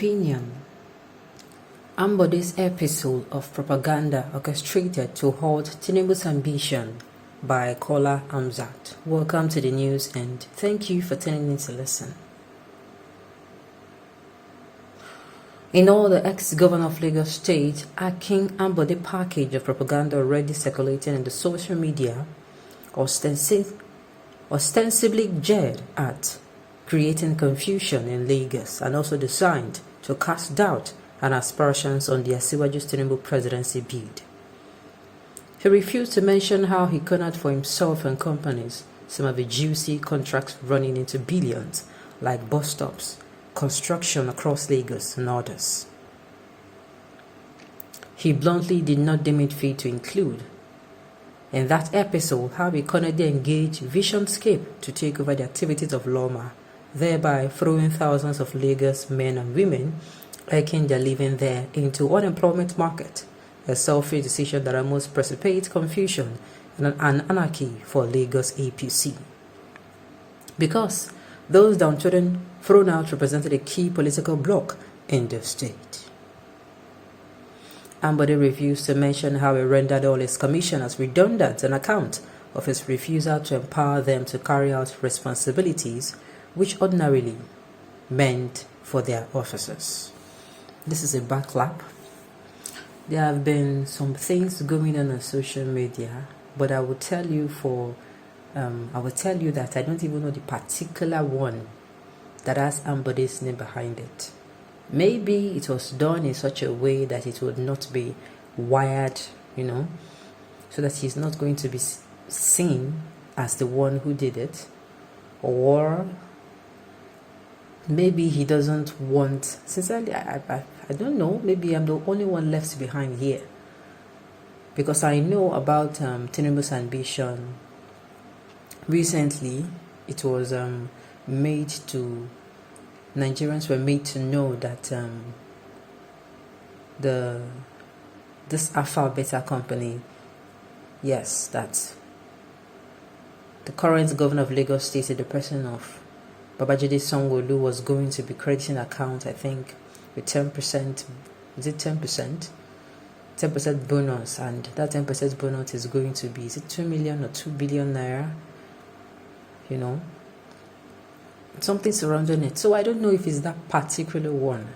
opinion. Ambode's episode of propaganda orchestrated to halt Tinubu'S ambition by Kola Amzat. Welcome to the news and thank you for tuning in to listen. In all, the ex-governor of Lagos State, Akin Ambode package of propaganda already circulating in the social media, ostensibly geared at creating confusion in Lagos and also designed to cast doubt and aspersions on the Asiwaju Tinubu presidency bid. He refused to mention how he cornered for himself and companies some of the juicy contracts running into billions, like bus stops, construction across Lagos, and others. He bluntly did not deem it fit to include in that episode how he cornered the engaged Visionscape to take over the activities of Loma, thereby throwing thousands of Lagos men and women earning their living there into unemployment market, a selfish decision that almost precipitates confusion and an anarchy for Lagos APC. Because those downtrodden thrown out represented a key political bloc in the state. Ambode refused to mention how he rendered all his commissioners redundant on account of his refusal to empower them to carry out responsibilities which ordinarily meant for their officers. This is a backlap. There have been some things going on social media, but I will tell you that I don't even know the particular one that has Ambode's name behind it. Maybe it was done in such a way that it would not be wired, so that he's not going to be seen as the one who did it. Or maybe he doesn't want, sincerely, I don't know, maybe I'm the only one left behind here. Because I know about Tinubu'S ambition. Recently, it was Nigerians were made to know that this Abade company, yes, that the current governor of Lagos State, the person of Babajide Sanwo-Olu, was going to be crediting account, I think, with 10%. Is it 10%? 10% bonus, and that 10% bonus is going to be, is it 2 million or 2 billion naira? Something surrounding it. So I don't know if it's that particular one,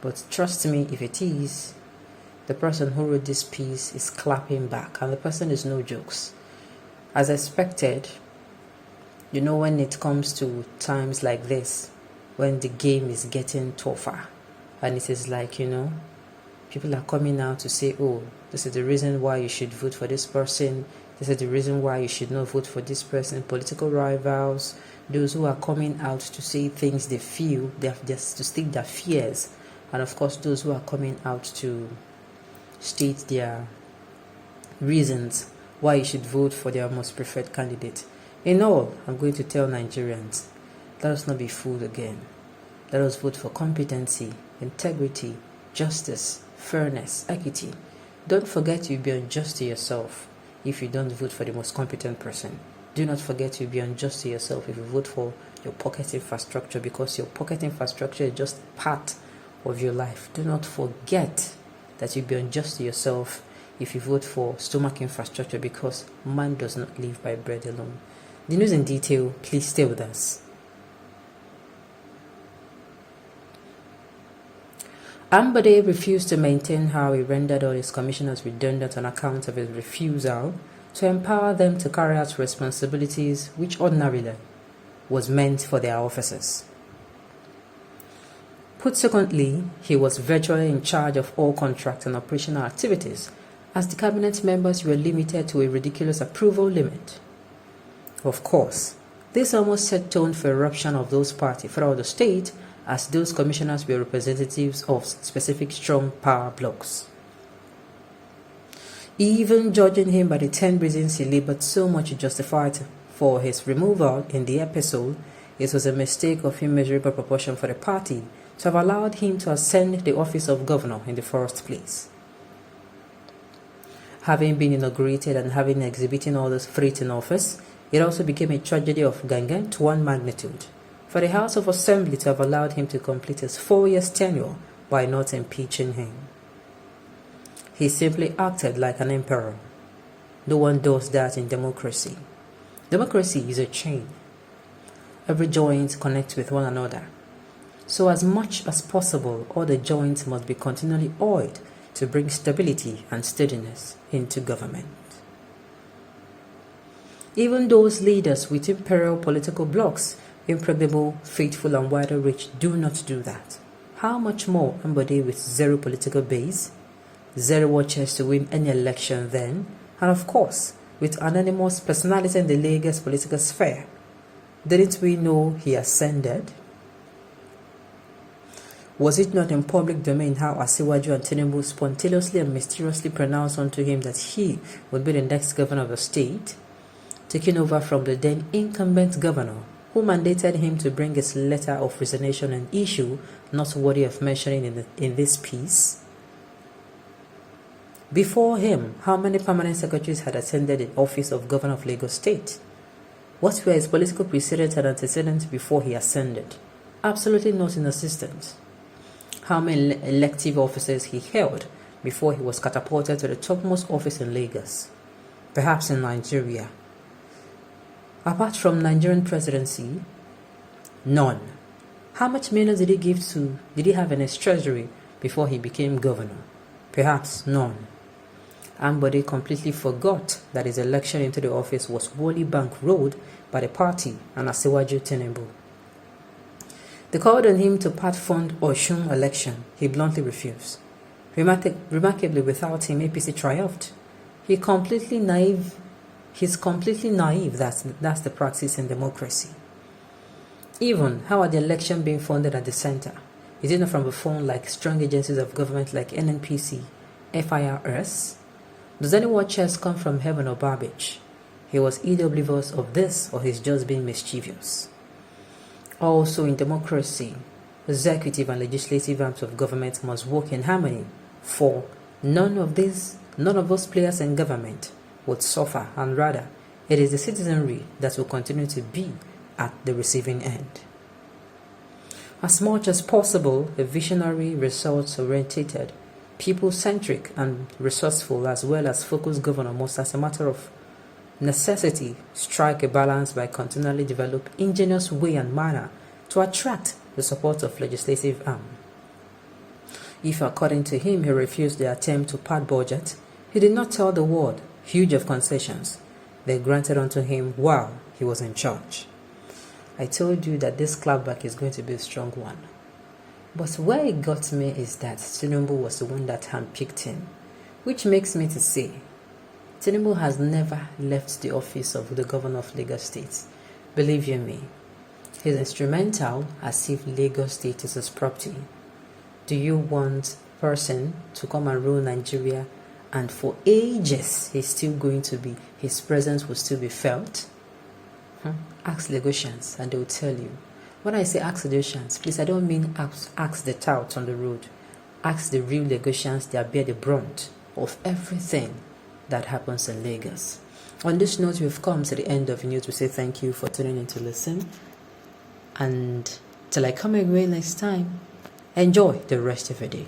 but trust me, if it is, the person who wrote this piece is clapping back, and the person is no jokes. As expected, when it comes to times like this, when the game is getting tougher, and it is like, people are coming out to say, oh, this is the reason why you should vote for this person, this is the reason why you should not vote for this person, political rivals, those who are coming out to say things they feel, they have just to state their fears, and of course those who are coming out to state their reasons why you should vote for their most preferred candidate. In all, I'm going to tell Nigerians, let us not be fooled again. Let us vote for competency, integrity, justice, fairness, equity. Don't forget you'll be unjust to yourself if you don't vote for the most competent person. Do not forget you'll be unjust to yourself if you vote for your pocket infrastructure, because your pocket infrastructure is just part of your life. Do not forget that you'll be unjust to yourself if you vote for stomach infrastructure, because man does not live by bread alone. The news in detail, please stay with us. Ambode refused to maintain how he rendered all his commissioners redundant on account of his refusal to empower them to carry out responsibilities which ordinarily was meant for their officers. Put secondly, he was virtually in charge of all contract and operational activities, as the cabinet members were limited to a ridiculous approval limit. Of course, this almost set tone for eruption of those parties throughout the state, as those commissioners were representatives of specific strong power blocks. Even judging him by the 10 reasons he labored so much to justify for his removal in the episode, it was a mistake of immeasurable proportion for the party to have allowed him to ascend the office of governor in the first place. Having been inaugurated and having exhibiting all those threats in office, it also became a tragedy of gargantuan magnitude for the House of Assembly to have allowed him to complete his 4-year tenure by not impeaching him. He simply acted like an emperor. No one does that in democracy. Democracy is a chain. Every joint connects with one another. So as much as possible, all the joints must be continually oiled to bring stability and steadiness into government. Even those leaders with imperial political blocs, impregnable, faithful, and wider reach, do not do that. How much more Ambode with zero political base, zero watchers to win any election then, and of course, with anonymous personality in the Lagos political sphere? Didn't we know he ascended? Was it not in public domain how Asiwaju and Tinubu spontaneously and mysteriously pronounced unto him that he would be the next governor of the state, taking over from the then incumbent governor, who mandated him to bring his letter of resignation, an issue not worthy of mentioning in this piece? Before him, how many permanent secretaries had attended the office of governor of Lagos State? What were his political precedents and antecedents before he ascended? Absolutely not inexistent. How many elective offices he held before he was catapulted to the topmost office in Lagos? Perhaps in Nigeria. Apart from Nigerian presidency, none. How much millions did he have in his treasury before he became governor? Perhaps none. Ambode completely forgot that his election into the office was wholly bankrolled by the party and Asiwaju Tinubu. They called on him to part-fund Osun election. He bluntly refused. Remarkably, without him, APC triumphed. He's completely naive. That's the practice in democracy. Even, how are the election being funded at the center? Is it not from a fund like strong agencies of government like NNPC, FIRS? Does any watchers come from heaven or garbage? He was either oblivious of this or he's just being mischievous. Also, in democracy, executive and legislative arms of government must work in harmony, for none of those players in government would suffer, and rather, it is the citizenry that will continue to be at the receiving end. As much as possible, a visionary, results-oriented, people-centric, and resourceful as well as focused governor must, as a matter of necessity, strike a balance by continually develop ingenious way and manner to attract the support of legislative arm. If, according to him, he refused the attempt to pad budget, he did not tell the world huge of concessions they granted unto him while he was in charge. I told you that this clapback is going to be a strong one. But where it got me is that Tinubu was the one that handpicked him, which makes me to say, Tinubu has never left the office of the governor of Lagos State. Believe you me, he's instrumental as if Lagos State is his property. Do you want a person to come and rule Nigeria and for ages his presence will still be felt? Ask Lagosians and they will tell you. When I say ask Lagosians, please, I don't mean ask the touts on the road. Ask the real Lagosians that bear the brunt of everything that happens in Lagos. On this note, we've come to the end of the news. We say thank you for tuning in to listen. And till I come again next time, enjoy the rest of your day.